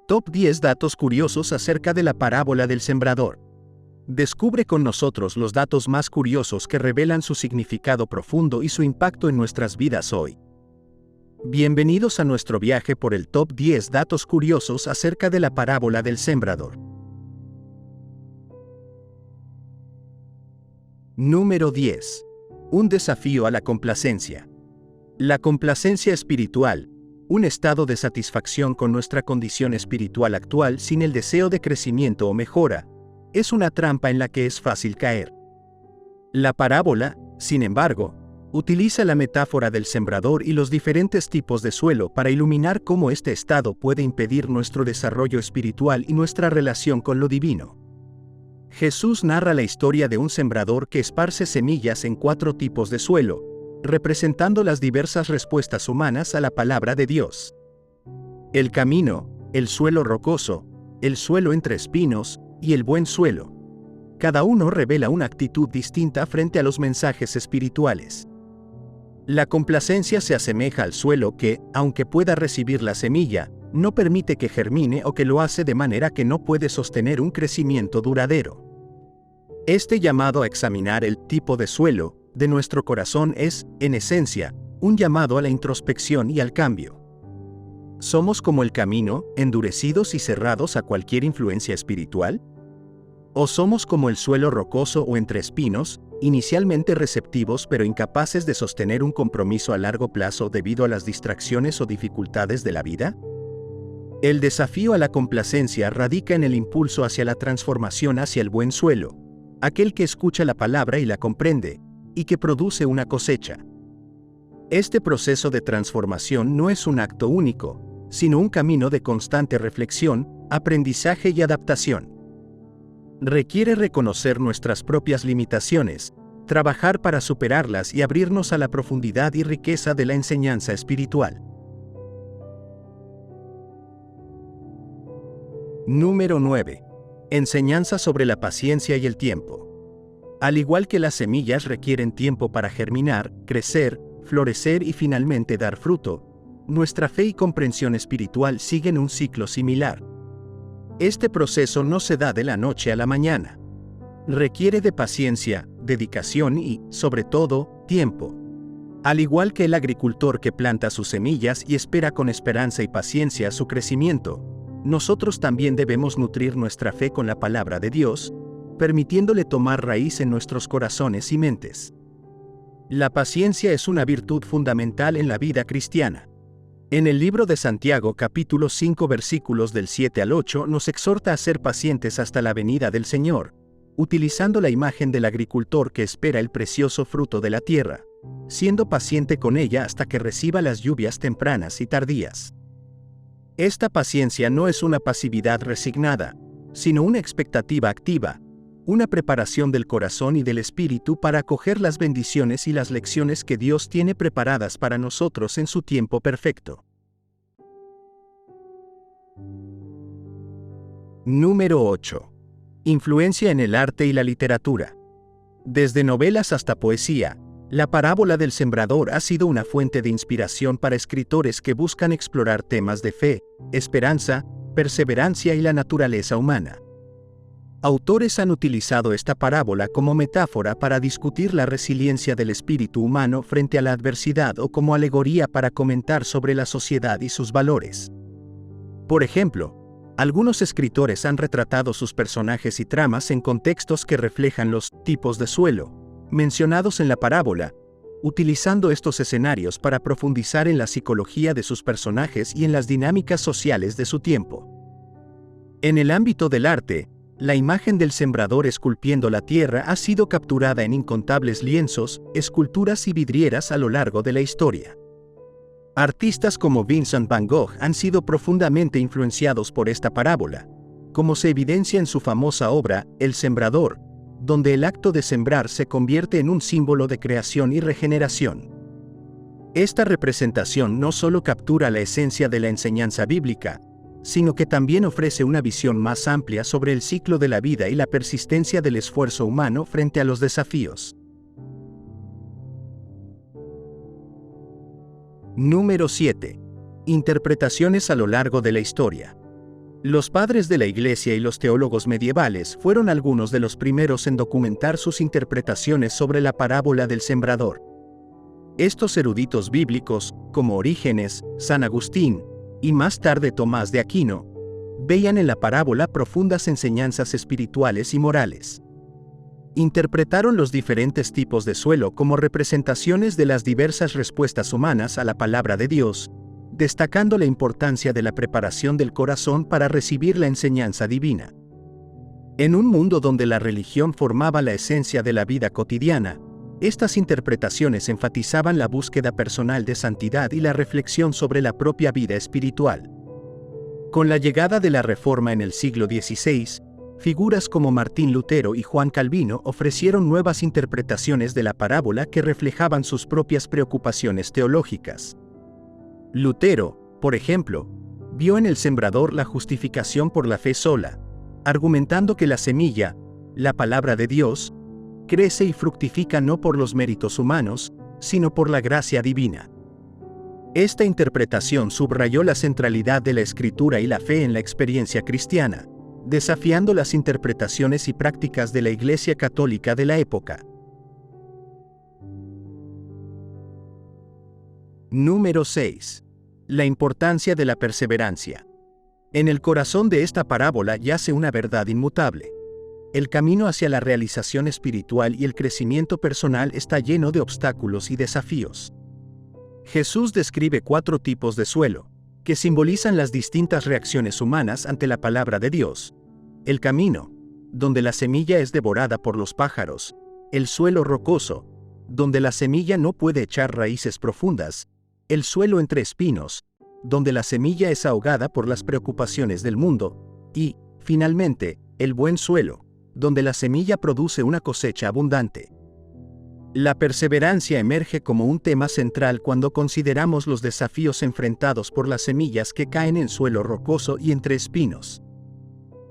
Top 10 datos curiosos acerca de la parábola del sembrador. Descubre con nosotros los datos más curiosos que revelan su significado profundo y su impacto en nuestras vidas hoy. Bienvenidos a nuestro viaje por el Top 10 datos curiosos acerca de la parábola del sembrador. Número 10. Un desafío a la complacencia. La complacencia espiritual, un estado de satisfacción con nuestra condición espiritual actual sin el deseo de crecimiento o mejora, es una trampa en la que es fácil caer. La parábola, sin embargo, utiliza la metáfora del sembrador y los diferentes tipos de suelo para iluminar cómo este estado puede impedir nuestro desarrollo espiritual y nuestra relación con lo divino. Jesús narra la historia de un sembrador que esparce semillas en 4 tipos de suelo, representando las diversas respuestas humanas a la palabra de Dios. El camino, el suelo rocoso, el suelo entre espinos y el buen suelo. Cada uno revela una actitud distinta frente a los mensajes espirituales. La complacencia se asemeja al suelo que, aunque pueda recibir la semilla, no permite que germine o que lo hace de manera que no puede sostener un crecimiento duradero. Este llamado a examinar el tipo de suelo de nuestro corazón es, en esencia, un llamado a la introspección y al cambio. ¿Somos como el camino, endurecidos y cerrados a cualquier influencia espiritual? ¿O somos como el suelo rocoso o entre espinos, inicialmente receptivos pero incapaces de sostener un compromiso a largo plazo debido a las distracciones o dificultades de la vida? El desafío a la complacencia radica en el impulso hacia la transformación hacia el buen suelo, aquel que escucha la palabra y la comprende, y que produce una cosecha. Este proceso de transformación no es un acto único, sino un camino de constante reflexión, aprendizaje y adaptación. Requiere reconocer nuestras propias limitaciones, trabajar para superarlas y abrirnos a la profundidad y riqueza de la enseñanza espiritual. Número 9. Enseñanza sobre la paciencia y el tiempo. Al igual que las semillas requieren tiempo para germinar, crecer, florecer y finalmente dar fruto, nuestra fe y comprensión espiritual siguen un ciclo similar. Este proceso no se da de la noche a la mañana. Requiere de paciencia, dedicación y, sobre todo, tiempo. Al igual que el agricultor que planta sus semillas y espera con esperanza y paciencia su crecimiento, nosotros también debemos nutrir nuestra fe con la palabra de Dios, permitiéndole tomar raíz en nuestros corazones y mentes. La paciencia es una virtud fundamental en la vida cristiana. En el libro de Santiago capítulo 5 versículos del 7 al 8 nos exhorta a ser pacientes hasta la venida del Señor, utilizando la imagen del agricultor que espera el precioso fruto de la tierra, siendo paciente con ella hasta que reciba las lluvias tempranas y tardías. Esta paciencia no es una pasividad resignada, sino una expectativa activa, una preparación del corazón y del espíritu para acoger las bendiciones y las lecciones que Dios tiene preparadas para nosotros en su tiempo perfecto. Número 8. Influencia en el arte y la literatura. Desde novelas hasta poesía, la parábola del sembrador ha sido una fuente de inspiración para escritores que buscan explorar temas de fe, esperanza, perseverancia y la naturaleza humana. Autores han utilizado esta parábola como metáfora para discutir la resiliencia del espíritu humano frente a la adversidad o como alegoría para comentar sobre la sociedad y sus valores. Por ejemplo, algunos escritores han retratado sus personajes y tramas en contextos que reflejan los tipos de suelo mencionados en la parábola, utilizando estos escenarios para profundizar en la psicología de sus personajes y en las dinámicas sociales de su tiempo. En el ámbito del arte, la imagen del sembrador esculpiendo la tierra ha sido capturada en incontables lienzos, esculturas y vidrieras a lo largo de la historia. Artistas como Vincent van Gogh han sido profundamente influenciados por esta parábola, como se evidencia en su famosa obra, El Sembrador, donde el acto de sembrar se convierte en un símbolo de creación y regeneración. Esta representación no solo captura la esencia de la enseñanza bíblica, sino que también ofrece una visión más amplia sobre el ciclo de la vida y la persistencia del esfuerzo humano frente a los desafíos. Número 7. Interpretaciones a lo largo de la historia. Los padres de la Iglesia y los teólogos medievales fueron algunos de los primeros en documentar sus interpretaciones sobre la parábola del sembrador. Estos eruditos bíblicos, como Orígenes, San Agustín, y más tarde Tomás de Aquino, veían en la parábola profundas enseñanzas espirituales y morales. Interpretaron los diferentes tipos de suelo como representaciones de las diversas respuestas humanas a la palabra de Dios, destacando la importancia de la preparación del corazón para recibir la enseñanza divina. En un mundo donde la religión formaba la esencia de la vida cotidiana, estas interpretaciones enfatizaban la búsqueda personal de santidad y la reflexión sobre la propia vida espiritual. Con la llegada de la Reforma en el siglo XVI, figuras como Martín Lutero y Juan Calvino ofrecieron nuevas interpretaciones de la parábola que reflejaban sus propias preocupaciones teológicas. Lutero, por ejemplo, vio en el sembrador la justificación por la fe sola, argumentando que la semilla, la palabra de Dios, crece y fructifica no por los méritos humanos, sino por la gracia divina. Esta interpretación subrayó la centralidad de la Escritura y la fe en la experiencia cristiana, desafiando las interpretaciones y prácticas de la Iglesia Católica de la época. Número 6. La importancia de la perseverancia. En el corazón de esta parábola yace una verdad inmutable. El camino hacia la realización espiritual y el crecimiento personal está lleno de obstáculos y desafíos. Jesús describe 4 tipos de suelo, que simbolizan las distintas reacciones humanas ante la palabra de Dios. El camino, donde la semilla es devorada por los pájaros; el suelo rocoso, donde la semilla no puede echar raíces profundas; el suelo entre espinos, donde la semilla es ahogada por las preocupaciones del mundo; y, finalmente, el buen suelo, donde la semilla produce una cosecha abundante. La perseverancia emerge como un tema central cuando consideramos los desafíos enfrentados por las semillas que caen en suelo rocoso y entre espinos.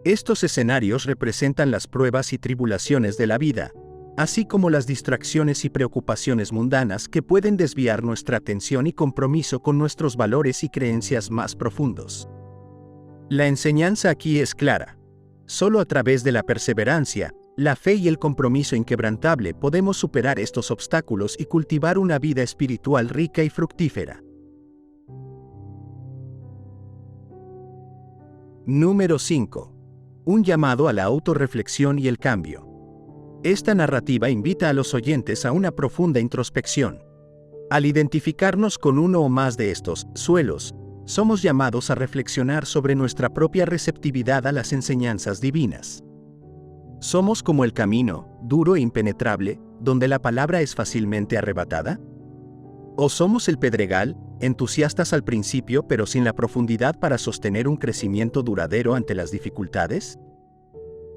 Estos escenarios representan las pruebas y tribulaciones de la vida, así como las distracciones y preocupaciones mundanas que pueden desviar nuestra atención y compromiso con nuestros valores y creencias más profundos. La enseñanza aquí es clara. Solo a través de la perseverancia, la fe y el compromiso inquebrantable podemos superar estos obstáculos y cultivar una vida espiritual rica y fructífera. Número 5. Un llamado a la autorreflexión y el cambio. Esta narrativa invita a los oyentes a una profunda introspección. Al identificarnos con uno o más de estos suelos, somos llamados a reflexionar sobre nuestra propia receptividad a las enseñanzas divinas. ¿Somos como el camino, duro e impenetrable, donde la palabra es fácilmente arrebatada? ¿O somos el pedregal, entusiastas al principio pero sin la profundidad para sostener un crecimiento duradero ante las dificultades?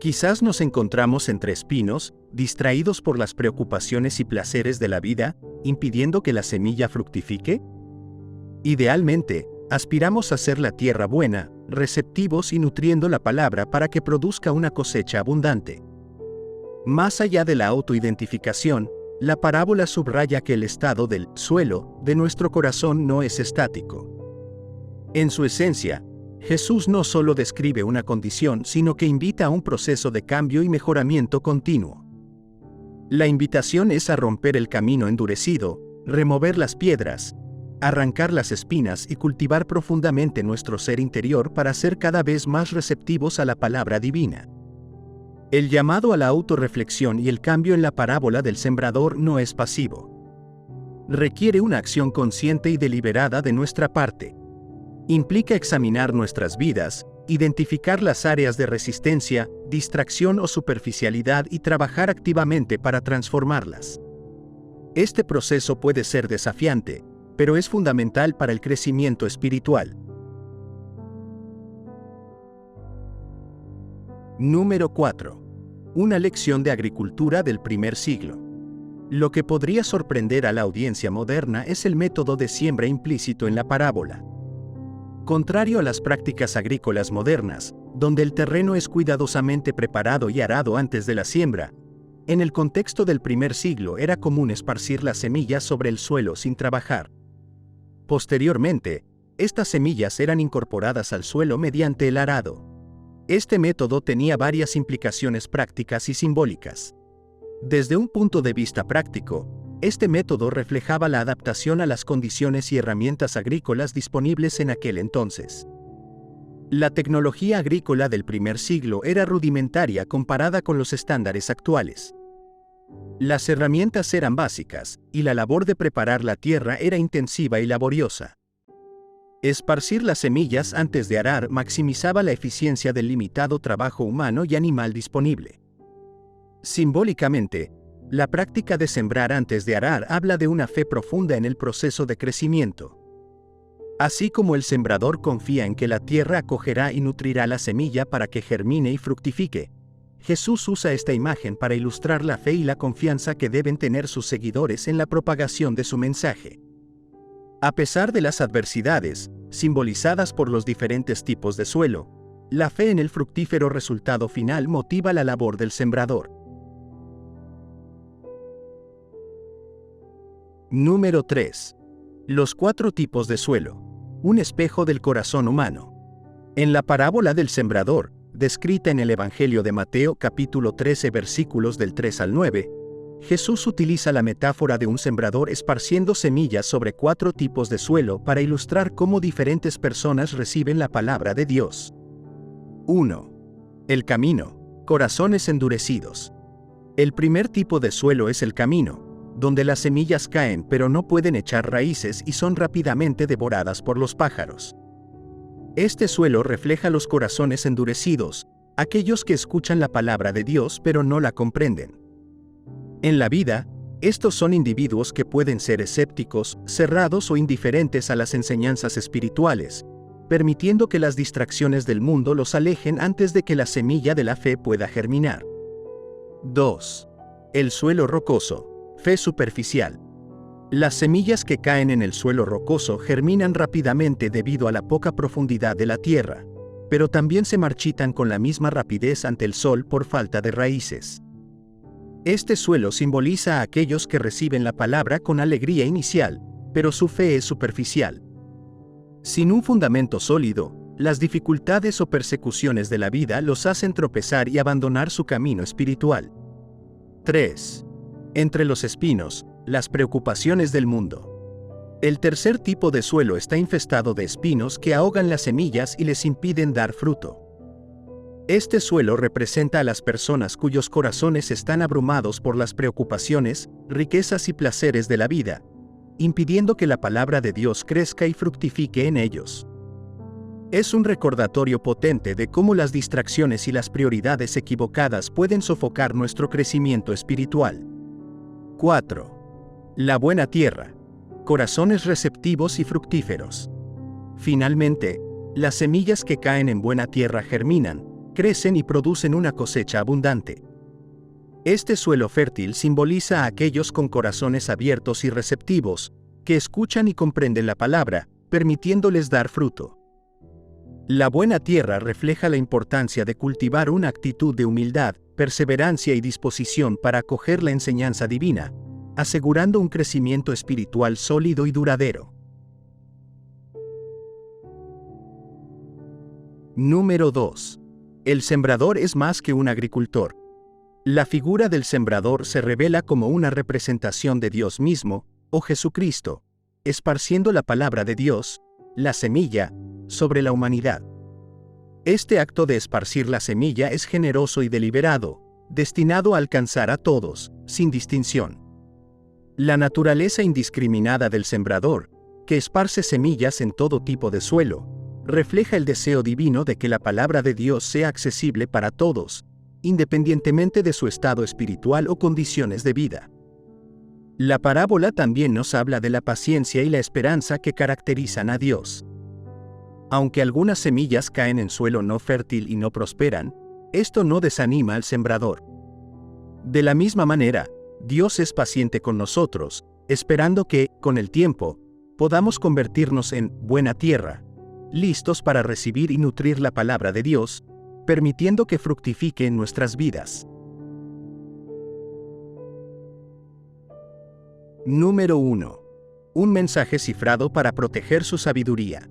Quizás nos encontramos entre espinos, distraídos por las preocupaciones y placeres de la vida, impidiendo que la semilla fructifique. Idealmente, aspiramos a ser la tierra buena, receptivos y nutriendo la palabra para que produzca una cosecha abundante. Más allá de la autoidentificación, la parábola subraya que el estado del suelo de nuestro corazón no es estático. En su esencia, Jesús no solo describe una condición, sino que invita a un proceso de cambio y mejoramiento continuo. La invitación es a romper el camino endurecido, remover las piedras, arrancar las espinas y cultivar profundamente nuestro ser interior para ser cada vez más receptivos a la palabra divina. El llamado a la autorreflexión y el cambio en la parábola del sembrador no es pasivo. Requiere una acción consciente y deliberada de nuestra parte. Implica examinar nuestras vidas, identificar las áreas de resistencia, distracción o superficialidad y trabajar activamente para transformarlas. Este proceso puede ser desafiante, pero es fundamental para el crecimiento espiritual. Número 4. Una lección de agricultura del primer siglo. Lo que podría sorprender a la audiencia moderna es el método de siembra implícito en la parábola. Contrario a las prácticas agrícolas modernas, donde el terreno es cuidadosamente preparado y arado antes de la siembra, en el contexto del primer siglo era común esparcir las semillas sobre el suelo sin trabajar. Posteriormente, estas semillas eran incorporadas al suelo mediante el arado. Este método tenía varias implicaciones prácticas y simbólicas. Desde un punto de vista práctico, este método reflejaba la adaptación a las condiciones y herramientas agrícolas disponibles en aquel entonces. La tecnología agrícola del primer siglo era rudimentaria comparada con los estándares actuales. Las herramientas eran básicas, y la labor de preparar la tierra era intensiva y laboriosa. Esparcir las semillas antes de arar maximizaba la eficiencia del limitado trabajo humano y animal disponible. Simbólicamente, la práctica de sembrar antes de arar habla de una fe profunda en el proceso de crecimiento. Así como el sembrador confía en que la tierra acogerá y nutrirá la semilla para que germine y fructifique, Jesús usa esta imagen para ilustrar la fe y la confianza que deben tener sus seguidores en la propagación de su mensaje. A pesar de las adversidades, simbolizadas por los diferentes tipos de suelo, la fe en el fructífero resultado final motiva la labor del sembrador. Número 3. Los 4 tipos de suelo. Un espejo del corazón humano. En la parábola del sembrador, descrita en el Evangelio de Mateo capítulo 13 versículos del 3 al 9, Jesús utiliza la metáfora de un sembrador esparciendo semillas sobre 4 tipos de suelo para ilustrar cómo diferentes personas reciben la palabra de Dios. 1. El camino. Corazones endurecidos. El primer tipo de suelo es el camino, donde las semillas caen pero no pueden echar raíces y son rápidamente devoradas por los pájaros. Este suelo refleja los corazones endurecidos, aquellos que escuchan la palabra de Dios pero no la comprenden. En la vida, estos son individuos que pueden ser escépticos, cerrados o indiferentes a las enseñanzas espirituales, permitiendo que las distracciones del mundo los alejen antes de que la semilla de la fe pueda germinar. 2. El suelo rocoso. Fe superficial. Las semillas que caen en el suelo rocoso germinan rápidamente debido a la poca profundidad de la tierra, pero también se marchitan con la misma rapidez ante el sol por falta de raíces. Este suelo simboliza a aquellos que reciben la palabra con alegría inicial, pero su fe es superficial. Sin un fundamento sólido, las dificultades o persecuciones de la vida los hacen tropezar y abandonar su camino espiritual. 3. Entre los espinos, las preocupaciones del mundo. El tercer tipo de suelo está infestado de espinos que ahogan las semillas y les impiden dar fruto. Este suelo representa a las personas cuyos corazones están abrumados por las preocupaciones, riquezas y placeres de la vida, impidiendo que la palabra de Dios crezca y fructifique en ellos. Es un recordatorio potente de cómo las distracciones y las prioridades equivocadas pueden sofocar nuestro crecimiento espiritual. 4. La buena tierra. Corazones receptivos y fructíferos. Finalmente, las semillas que caen en buena tierra germinan, crecen y producen una cosecha abundante. Este suelo fértil simboliza a aquellos con corazones abiertos y receptivos, que escuchan y comprenden la palabra, permitiéndoles dar fruto. La buena tierra refleja la importancia de cultivar una actitud de humildad, perseverancia y disposición para acoger la enseñanza divina, asegurando un crecimiento espiritual sólido y duradero. Número 2. El sembrador es más que un agricultor. La figura del sembrador se revela como una representación de Dios mismo, o Jesucristo, esparciendo la palabra de Dios, la semilla, sobre la humanidad. Este acto de esparcir la semilla es generoso y deliberado, destinado a alcanzar a todos, sin distinción. La naturaleza indiscriminada del sembrador, que esparce semillas en todo tipo de suelo, refleja el deseo divino de que la palabra de Dios sea accesible para todos, independientemente de su estado espiritual o condiciones de vida. La parábola también nos habla de la paciencia y la esperanza que caracterizan a Dios. Aunque algunas semillas caen en suelo no fértil y no prosperan, esto no desanima al sembrador. De la misma manera, Dios es paciente con nosotros, esperando que, con el tiempo, podamos convertirnos en buena tierra, listos para recibir y nutrir la palabra de Dios, permitiendo que fructifique en nuestras vidas. Número 1. Un mensaje cifrado para proteger su sabiduría.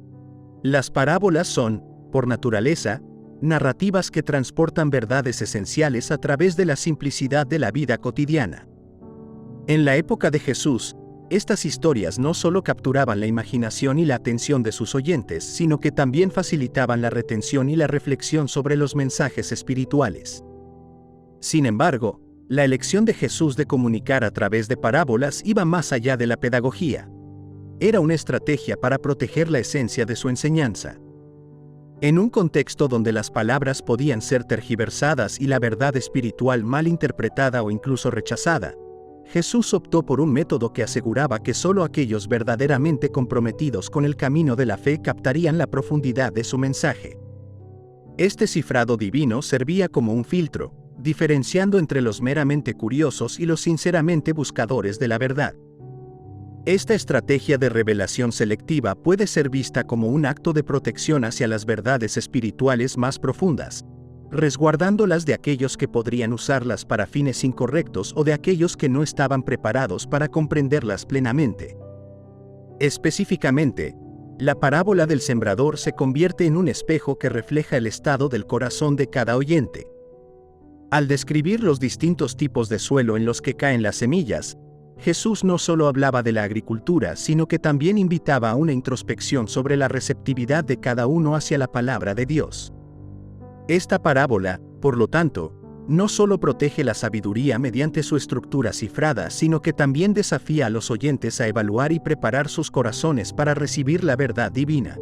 Las parábolas son, por naturaleza, narrativas que transportan verdades esenciales a través de la simplicidad de la vida cotidiana. En la época de Jesús, estas historias no solo capturaban la imaginación y la atención de sus oyentes, sino que también facilitaban la retención y la reflexión sobre los mensajes espirituales. Sin embargo, la elección de Jesús de comunicar a través de parábolas iba más allá de la pedagogía. Era una estrategia para proteger la esencia de su enseñanza. En un contexto donde las palabras podían ser tergiversadas y la verdad espiritual mal interpretada o incluso rechazada, Jesús optó por un método que aseguraba que solo aquellos verdaderamente comprometidos con el camino de la fe captarían la profundidad de su mensaje. Este cifrado divino servía como un filtro, diferenciando entre los meramente curiosos y los sinceramente buscadores de la verdad. Esta estrategia de revelación selectiva puede ser vista como un acto de protección hacia las verdades espirituales más profundas, resguardándolas de aquellos que podrían usarlas para fines incorrectos o de aquellos que no estaban preparados para comprenderlas plenamente. Específicamente, la parábola del sembrador se convierte en un espejo que refleja el estado del corazón de cada oyente. Al describir los distintos tipos de suelo en los que caen las semillas, Jesús no solo hablaba de la agricultura, sino que también invitaba a una introspección sobre la receptividad de cada uno hacia la palabra de Dios. Esta parábola, por lo tanto, no solo protege la sabiduría mediante su estructura cifrada, sino que también desafía a los oyentes a evaluar y preparar sus corazones para recibir la verdad divina.